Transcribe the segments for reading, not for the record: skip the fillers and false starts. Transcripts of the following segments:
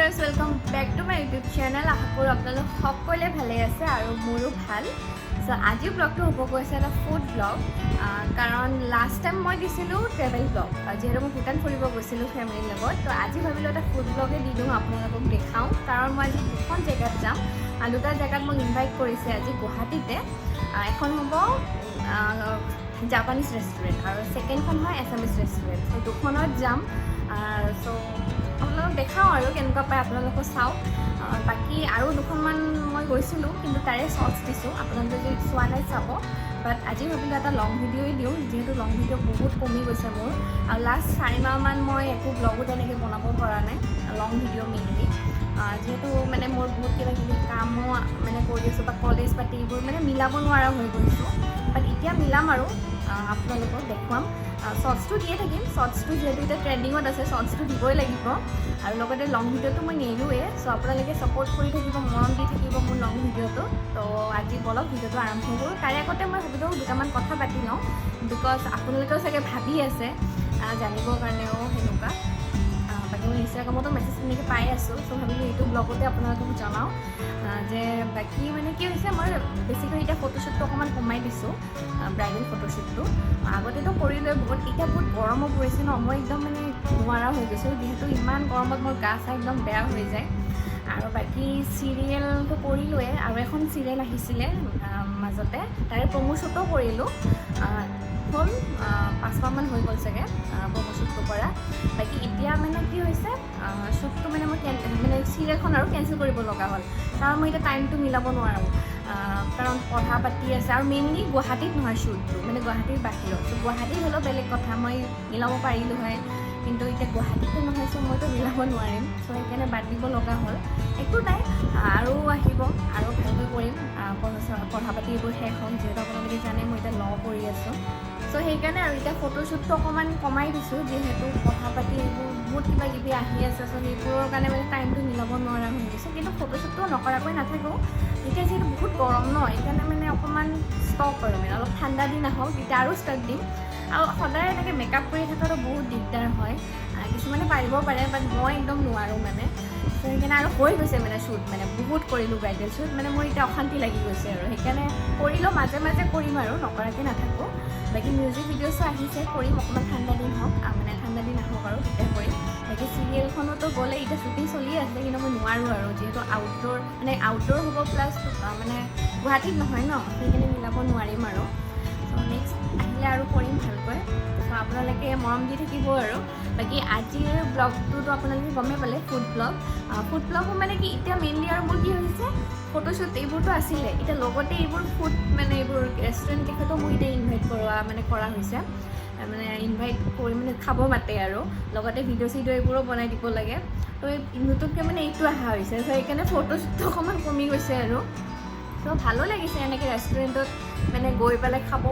Viewers welcome back to my YouTube channel. আশা কৰোঁ আপোনালোক সকলোৱে ভালে আছে আৰু মোৰো ভাল। সো আজিৰ ব্লগটো হ'ব গৈছে এটা ফুড ব্লগ, কাৰণ লাষ্ট টাইম মই দিছিলোঁ ট্ৰেভেল ব্লগ, যিহেতু মই ভূটান ফুৰিব গৈছিলোঁ ফেমিলিৰ লগত। তো আজি ভাবিলোঁ এটা ফুড ব্লগে দি দিওঁ, আপোনালোকক দেখাওঁ, কাৰণ মই আজি দুখন জেগাত যাম। দুটা জেগাত মোক ইনভাইট কৰিছে আজি গুৱাহাটীতে। এখন হ'ব জাপানিজ ৰেষ্টুৰেণ্ট আৰু ছেকেণ্ডখন হয় এছামিজ ৰেষ্টুৰেণ্ট। ত' দুখনত যাম। চ' আপোনালোকক দেখাওঁ আৰু কেনেকুৱা পায় আপোনালোকে চাওক। বাকী আৰু দুখনমান মই গৈছিলোঁ, কিন্তু তাৰে শ্বৰ্টছ দিছোঁ, আপোনালোকে যদি চোৱা নাই চাব। বাট আজি ভাবিলোঁ এটা লং ভিডিঅ'ই দিওঁ, যিহেতু লং ভিডিঅ' বহুত কমি গৈছে মোৰ। আৰু লাষ্ট 4 মাহমান মই একো ব্লগো তেনেকৈ বনাব পৰা নাই, লং ভিডিঅ' মেইনলি। যিহেতু মানে মোৰ বহুত কিবা কিবি কামো মানে কৰি আছোঁ, বা কলেজ পাতি এইবোৰ মানে মিলাব নোৱাৰা হৈ গৈছোঁ। বাট এতিয়া মিলাম আৰু আপোনালোকক দেখুৱাম। শ্বৰ্টছটো দিয়ে থাকিম, শ্বৰ্টছটো যিহেতু এতিয়া ট্ৰেণ্ডিঙত আছে, শ্বৰ্টছটো দিবই লাগিব। আৰু লগতে লং ভিডিঅ'টো মই নেৰোৱে। চ' আপোনালোকে ছাপোৰ্ট কৰি থাকিব, মৰম দি থাকিব মোৰ লং ভিডিঅ'টো। তো আজি বলক ভিডিঅ'টো আৰম্ভ কৰোঁ। তাৰে আগতে মই ভাবিলোঁ দুটামান কথা পাতি লওঁ, বিকজ আপোনালোকেও চাগে ভাবি আছে জানিবৰ কাৰণেও সেনেকুৱা। বাকী মই ইনষ্টাগ্ৰামতো মেছেজ তেনেকৈ পাই আছোঁ। চ' ভাবিলোঁ এইটো ব্লগতে আপোনালোকক জনাওঁ যে বাকী মানে কি হৈছে, মই বেছিকৈ এতিয়া ফটোশ্বুটটো অকণমান কমাই দিছোঁ, ব্ৰাইডেল ফটোশ্বুটটো। আগতেতো কৰিলোৱে বহুত, এতিয়া বহুত গৰমো পৰিছে ন, মই একদম মানে নোৱাৰা হৈ গৈছোঁ, যিহেতু ইমান গৰমত মোৰ গা চা একদম বেয়া হৈ যায়। আৰু বাকী চিৰিয়েলটো কৰিলোৱে, আৰু এখন চিৰিয়েল আহিছিলে মাজতে, তাৰে প্ৰমোশ্যুটো কৰিলোঁ। হ'ল 5 মাহমান হৈ গ'ল চাগে প্ৰমোশ্যুটটো কৰা। বাকী এতিয়া মানে কি হৈছে, শ্বুটটো মানে মই মানে চিৰিয়েলখন আৰু কেঞ্চেল কৰিব লগা হ'ল, কাৰণ মই এতিয়া টাইমটো মিলাব নোৱাৰোঁ। কাৰণ পঢ়া পাতি আছে, আৰু মেইনলি গুৱাহাটীত নহয় শ্বুটটো, মানে গুৱাহাটীৰ বাহিৰত। চ' গুৱাহাটীত হ'লেও বেলেগ কথা, মই মিলাব পাৰিলোঁ হয়, কিন্তু এতিয়া গুৱাহাটীতো নহয়, চ' মইতো মিলাব নোৱাৰিম। চ' সেইকাৰণে বাদ দিব লগা হ'ল। একো নাই, আৰু আহিব, আৰু ভালকৈ কৰিম। পঢ়া পাতি এইবোৰ শেষ হ'ল, যিহেতু আপোনালোকে জানে মই এতিয়া ল' কৰি আছোঁ। চ' সেইকাৰণে আৰু এতিয়া ফটোশ্বুটটো অকণমান কমাই দিছোঁ, যিহেতু পঢ়া পাতি এইবোৰ বহুত কিবা কিবি আহি আছে। চ' সেইবোৰৰ কাৰণে মানে টাইমটো মিলাব নোৱাৰা হৈ গৈছে। কিন্তু ফটোশ্বুটটো নকৰাকৈ নাথাকোঁ, এতিয়া যিহেতু বহুত গৰম ন, সেইকাৰণে মানে অকণমান ষ্টপ আৰু মানে অলপ ঠাণ্ডা দিন আহক তেতিয়া আৰু ষ্টাৰ্ট দিম। আৰু সদায় এনেকৈ মেকআপ কৰি থকাটো বহুত দিগদাৰ হয়। কিছুমানে পাৰিব পাৰে, বাট মই একদম নোৱাৰোঁ মানে। চ' সেইকাৰণে আৰু হৈ গৈছে মানে শ্বুট, মানে বহুত কৰিলোঁ ব্ৰাইডেল শ্বুট, মানে মোৰ এতিয়া অশান্তি লাগি গৈছে। আৰু সেইকাৰণে কৰিলেও মাজে মাজে কৰিম, আৰু নকৰাকৈ নাথাকোঁ। বাকী মিউজিক ভিডিঅ'ছো আহিছে, কৰিম অকণমান ঠাণ্ডা দিন হওক, মানে ঠাণ্ডা দিন আহক আৰু তেতিয়া কৰিম। বাকী চিৰিয়েলখনতো গ'লে এতিয়া শ্বুটিং চলি আছে, কিন্তু মই নোৱাৰোঁ আৰু, যিহেতু আউটডোৰ হ'ব, প্লাছ মানে গুৱাহাটীত নহয় ন, সেইখিনি মিলাব নোৱাৰিম আৰু। চ' নেক্সট আহিলে আৰু কৰিম ভালকৈ। চ' আপোনালোকে মৰম দি থাকিব আৰু। বাকী আজিৰ ব্লগটোতো আপোনালোকে গমেই পালে, ফুড ব্লগো মানে কি, এতিয়া মেইনলি আৰু মোৰ কি হৈছে, ফটোশ্বুট এইবোৰতো আছিলে, এতিয়া লগতে এইবোৰ ফুড মানে এইবোৰ ৰেষ্টুৰেণ্ট কেফেটো মোক এতিয়া ইনভাইট কৰা হৈছে। মানে ইনভাইট কৰি মানে খাব মাতে, আৰু লগতে ভিডিঅ' চিডিঅ' এইবোৰো বনাই দিব লাগে। তো নতুনকৈ মানে এইটো অহা হৈছে, চ' সেইকাৰণে ফটোশ্বুটটো অকণমান কমি গৈছে আৰু। চ' ভালো লাগিছে এনেকৈ ৰেষ্টুৰেণ্টত মানে গৈ পেলাই খাব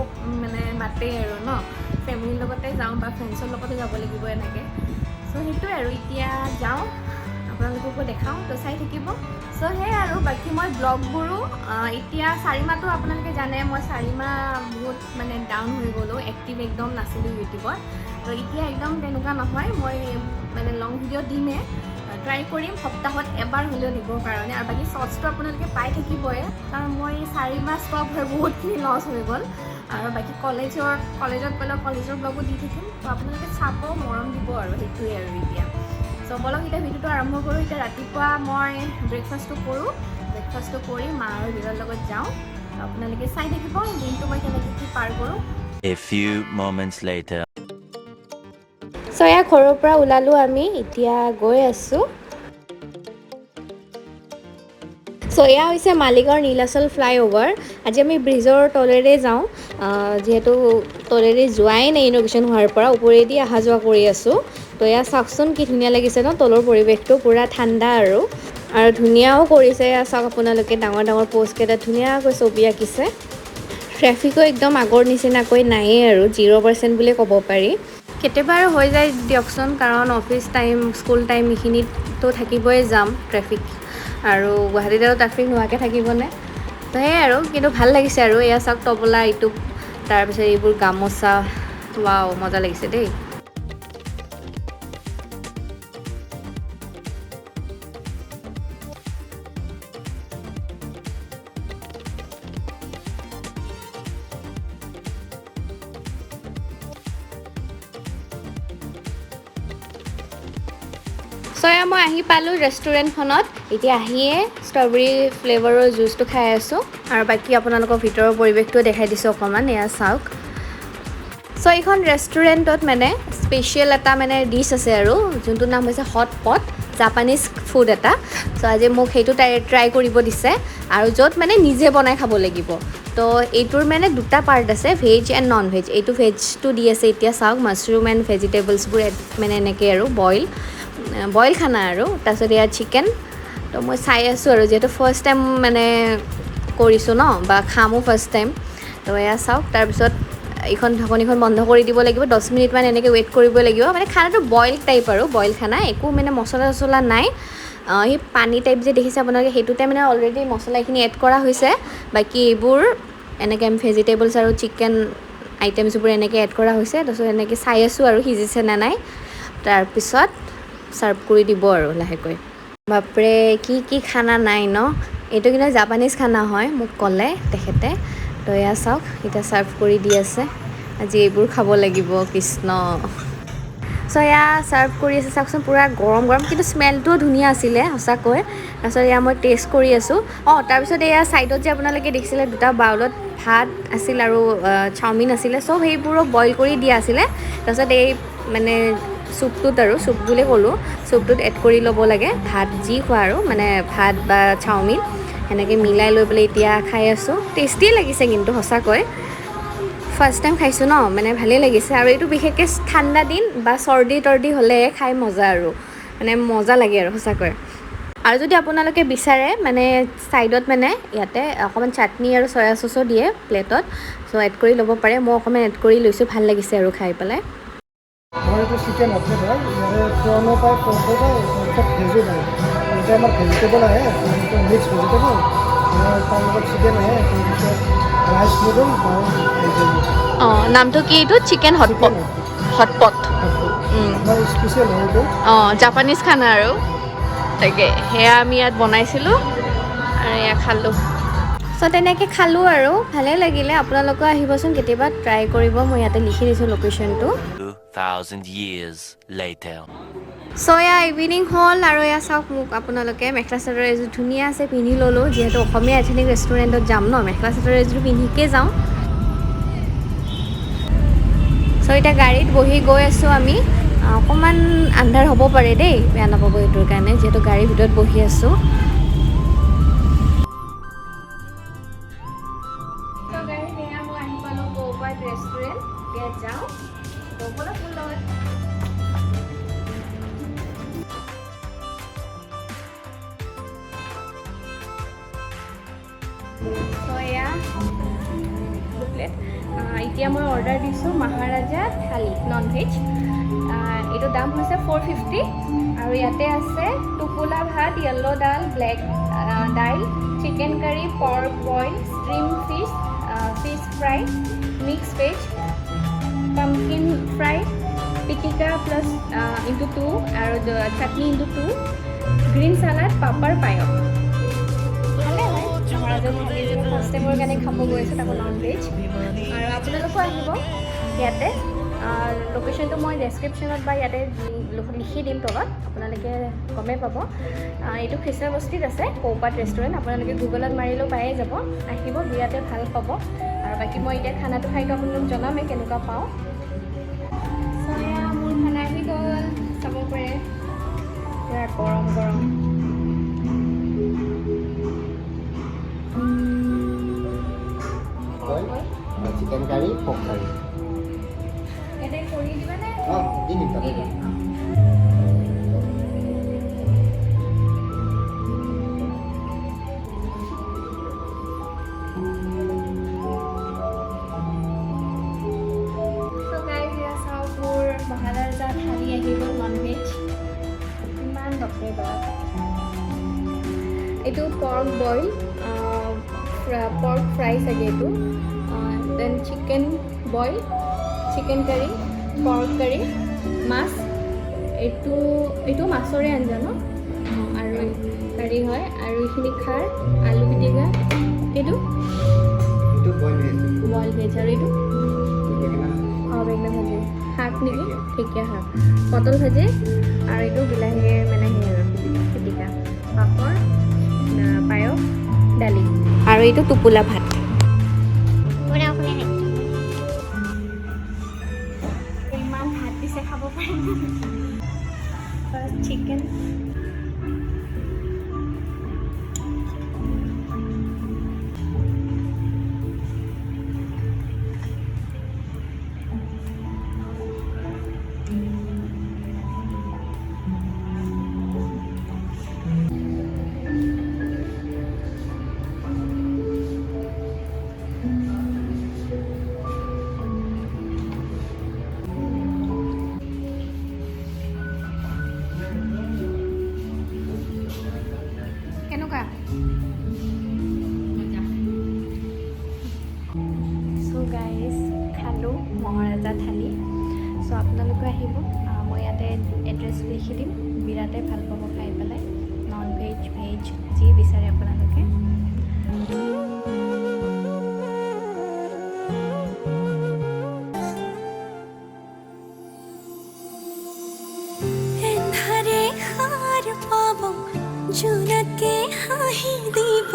মানে মাতে আৰু ন, ফেমিলিৰ লগতে যাওঁ বা ফ্ৰেণ্ডছৰ লগতে যাব লাগিব এনেকৈ। চ' সেইটোৱে আৰু, এতিয়া যাওঁ, আপোনালোককো দেখাওঁ, তো চাই থাকিব। চ' সেয়াই আৰু। বাকী মই ব্লগবোৰো এতিয়া 4 মাহটো আপোনালোকে জানে, মই 4 মাহ বহুত মানে ডাউন হৈ গ'লোঁ, এক্টিভ একদম নাছিলোঁ ইউটিউবত। তো এতিয়া একদম তেনেকুৱা নহয়, মই মানে লং ভিডিঅ' দিমেই, ট্ৰাই কৰিম সপ্তাহত এবাৰ হ'লেও দিবৰ কাৰণে। আৰু বাকী শ্বৰ্টছটো আপোনালোকে পাই থাকিবই, কাৰণ মই 4 মাহ ষ্টপ হৈ বহুতখিনি লছ হৈ গ'ল। আৰু বাকী কলেজত গ'লে কলেজৰ ব্লগো দি থাকিম, তো আপোনালোকে চাব, মৰম দিব, আৰু সেইটোৱে আৰু এতিয়া। চ' বলক এতিয়া ভিডিঅ'টো আৰম্ভ কৰোঁ। এতিয়া ৰাতিপুৱা মই ব্ৰেকফাষ্টটো কৰোঁ, ব্ৰেকফাষ্টটো কৰি মা আৰু দেউতাৰ লগত যাওঁ। আপোনালোকে চাই থাকিব দিনটো মই কেনেকৈ কি পাৰ কৰোঁ। A few moments later. চ' এয়া ঘৰৰ পৰা ওলালোঁ আমি, এতিয়া গৈ আছোঁ। চ' এয়া হৈছে মালিগাঁৱৰ নীলাচল ফ্লাইঅভাৰ। আজি আমি ব্ৰিজৰ তলেৰে যাওঁ, যিহেতু তলেৰে যোৱাই নাই ইন'ভেশ্যন হোৱাৰ পৰা, ওপৰেদি অহা যোৱা কৰি আছোঁ। তো এয়া চাওকচোন কি ধুনীয়া লাগিছে ন, তলৰ পৰিৱেশটো পূৰা ঠাণ্ডা আৰু ধুনীয়াও কৰিছে। এয়া চাওক আপোনালোকে, ডাঙৰ ডাঙৰ প'ষ্টকেইটা ধুনীয়াকৈ ছবি আঁকিছে। ট্ৰেফিকো একদম আগৰ নিচিনাকৈ নায়েই আৰু, 0% বুলিয়ে ক'ব পাৰি। কেতিয়াবা আৰু হৈ যায় দিয়কচোন, কাৰণ অফিচ টাইম, স্কুল টাইম এইখিনিতো থাকিবই যাম, ট্ৰেফিক। আৰু গুৱাহাটীত আৰু ট্ৰেফিক নোহোৱাকৈ থাকিবনে? তো সেয়াই আৰু, কিন্তু ভাল লাগিছে আৰু। এয়া চাওক তবলা, এইটো তাৰপিছত এইবোৰ গামোচা, ৱাও মজা লাগিছে দেই। এয়া মই আহি পালোঁ ৰেষ্টুৰেণ্টখনত এতিয়া আহিয়ে ষ্ট্ৰবেৰী ফ্লেভাৰৰ জুচটো খাই আছোঁ আৰু বাকী আপোনালোকৰ ভিতৰৰ পৰিৱেশটো দেখাই দিছোঁ অকণমান এয়া চাওক এইখন ৰেষ্টুৰেণ্টত মানে স্পেচিয়েল এটা মানে ডিছ আছে আৰু যোনটোৰ নাম হৈছে হট পট জাপানিজ ফুড এটা আজি মোক সেইটো ট্ৰাই কৰিব দিছে আৰু য'ত মানে নিজে বনাই খাব লাগিব তো এইটোৰ মানে দুটা পাৰ্ট আছে ভেজ এণ্ড নন ভেজ এইটো ভেজটো দি আছে এতিয়া চাওক মাছৰুম এণ্ড ভেজিটেবলছবোৰ মানে এনেকৈ আৰু বইল খানা আৰু তাৰপিছত এয়া চিকেন তো মই চাই আছোঁ আৰু যিহেতু ফাৰ্ষ্ট টাইম মানে কৰিছোঁ ন বা খামো ফাৰ্ষ্ট টাইম তো এয়া চাওক তাৰপিছত এইখন ঢাকনিখন বন্ধ কৰি দিব লাগিব 10 মিনিটমান এনেকৈ ৱেইট কৰিব লাগিব মানে খানাটো বইল টাইপ আৰু বইল খানা একো মানে মছলা চছলা নাই সেই পানী টাইপ যে দেখিছে আপোনালোকে সেইটোতে মানে অলৰেডি মছলাখিনি এড কৰা হৈছে বাকী এইবোৰ এনেকৈ ভেজিটেবলছ আৰু চিকেন আইটেমছবোৰ এনেকৈ এড কৰা হৈছে তাৰপিছত এনেকৈ চাই আছোঁ আৰু সিজিছে নে নাই তাৰপিছত ছাৰ্ভ কৰি দিব আৰু লাহেকৈ বাপৰে কি খানা নাই ন এইটো কিন্তু জাপানিজ খানা হয় মোক ক'লে তেখেতে তো এয়া চাওক এতিয়া ছাৰ্ভ কৰি দি আছে আজি এইবোৰ খাব লাগিব কৃষ্ণ এয়া ছাৰ্ভ কৰি আছে চাওকচোন পূৰা গৰম কিন্তু স্মেলটোও ধুনীয়া আছিলে সঁচাকৈ তাৰপিছত এয়া মই টেষ্ট কৰি আছোঁ তাৰপিছত এয়া ছাইডত যে আপোনালোকে দেখিছিলে দুটা বাউলত ভাত আছিল আৰু চাওমিন আছিলে চব সেইবোৰক বইল কৰি দিয়া আছিলে তাৰপিছত এই মানে চুপটোত আৰু চুপ বুলি ক'লোঁ চুপটোত এড কৰি ল'ব লাগে ভাত যি খোৱা আৰু মানে ভাত বা চাওমিন সেনেকৈ মিলাই লৈ পেলাই এতিয়া খাই আছোঁ টেষ্টিয়ে লাগিছে কিন্তু সঁচাকৈ ফাৰ্ষ্ট টাইম খাইছোঁ ন মানে ভালেই লাগিছে আৰু এইটো বিশেষকৈ ঠাণ্ডা দিন বা চৰ্দি তৰ্দি হ'লে খাই মজা আৰু মানে মজা লাগে আৰু সঁচাকৈ আৰু যদি আপোনালোকে বিচাৰে মানে ছাইডত মানে ইয়াতে অকণমান চাটনি আৰু চয়া চচো দিয়ে প্লেটত এড কৰি ল'ব পাৰে মই অকণমান এড কৰি লৈছোঁ ভাল লাগিছে আৰু খাই পেলাই এইটো চিকেন আছে হয় ইয়াৰে প্ৰনো পায় পৰ্কো পায় তাৰপিছত ভেজো পায় এতিয়া আমাৰ ভেজিটেবল আহে তাৰপিছত মিক্স ভেজিটেবল তাৰ লগত চিকেন আহে তাৰপিছত ৰাইচ নুডল আৰু নামটো কি এইটো চিকেন হটপট আমাৰ স্পেচিয়েল হয় এইটো জাপানিজ খানা আৰু তাকে সেয়া আমি ইয়াত বনাইছিলোঁ আৰু এয়া খালোঁ তেনেকৈ খালোঁ আৰু ভালেই লাগিলে আপোনালোকেও আহিবচোন কেতিয়াবা ট্ৰাই কৰিব মই ইয়াতে লিখি দিছোঁ লোকেশ্যনটো 2000 years later এয়া ইভিনিং হ'ল আৰু এয়া চাওক মোক আপোনালোকে মেখেলা চাদৰ এযোৰ ধুনীয়া আছে পিন্ধি ল'লোঁ যিহেতু অসমীয়া এথেনিক ৰেষ্টুৰেণ্টত যাম ন মেখেলা চাদৰ এযোৰ পিন্ধিকে যাওঁ এতিয়া গাড়ীত বহি গৈ আছোঁ আমি অকণমান আন্ধাৰ হ'ব পাৰে দেই বেয়া নাপাব সেইটোৰ কাৰণে যিহেতু গাড়ীৰ ভিতৰত বহি আছোঁ ৰেষ্টুৰেণ্ট ইয়াত যাওঁ এতিয়া মই অৰ্ডাৰ দিছোঁ মহাৰাজা থালি নন ভেজ এইটো দাম হৈছে 450 আৰু ইয়াতে আছে টোপোলা ভাত য়েল্লো ডাল ব্লেক দাইল chicken curry pork boil steam fish fish fry mix veg pumpkin fry পিটিকা প্লাছ ইনটু 2 আৰু চাটনি ইনটু 2 গ্ৰীণ চালাড পাপৰ পায়স ভালে হয় মহাৰাজা থালি যে ফাৰ্ষ্ট টাইমৰ কাৰণে খাব গৈ আছোঁ তাকো নন ভেজ আৰু আপোনালোকো আহিব ইয়াতে লোকেশ্যনটো মই ডেছক্ৰিপশ্যনত বা ইয়াতে লিখি দিম তলত আপোনালোকে গমেই পাব এইটো খ্ৰীষ্টান বস্তিত আছে কৌপাত ৰেষ্টুৰেণ্ট আপোনালোকে গুগলত মাৰিলেও পায়ে যাব আহিব বিৰাতে ভাল পাব আৰু বাকী মই এতিয়া খানাটো খাইতো আপোনালোক জনামেই কেনেকুৱা পাওঁ মোৰ খানা আহি গ'ল চাব পাৰে পুৰা গৰম চিকেন কাৰী পৰ্ক কাৰী ইয়াতে কৰি দিবানে দি দিম তাতে মহাৰাজা থালি আহি গ'ল নন ভেজ ইমান বাপৰে বাপ এইটো পৰ্ক বইল পৰ্ক ফ্ৰাই চাগে এইটো then chicken boil chicken curry pork curry মাছ এইটো মাছৰে আঞ্জা ন আৰু কাৰী হয় আৰু এইখিনি খাৰ আলু পিটিকা এইটো বইল ভেজ আৰু এইটো বেঙেনা ভাজি শাক নেকি ঢেকীয়া শাক পটল ভাজি আৰু এইটো বিলাহীৰ মানে আৰু এইটো টোপোলা ভাত। ইমান ভাত দিছে খাব পাৰিম। First chicken. কেনেকুৱা? চ' গাইজ খালোঁ মহাৰাজা থালি। চ' আপোনালোকে আহিব, মই ইয়াতে এড্ৰেছ লিখি দিম। বিৰাটেই ভাল পাব খাই পেলাই, নন ভেজ ভেজ যি বিচাৰে আপোনালোকে। এন্ধাৰে সাৰ পাব জোনাকে হাঁহি দিব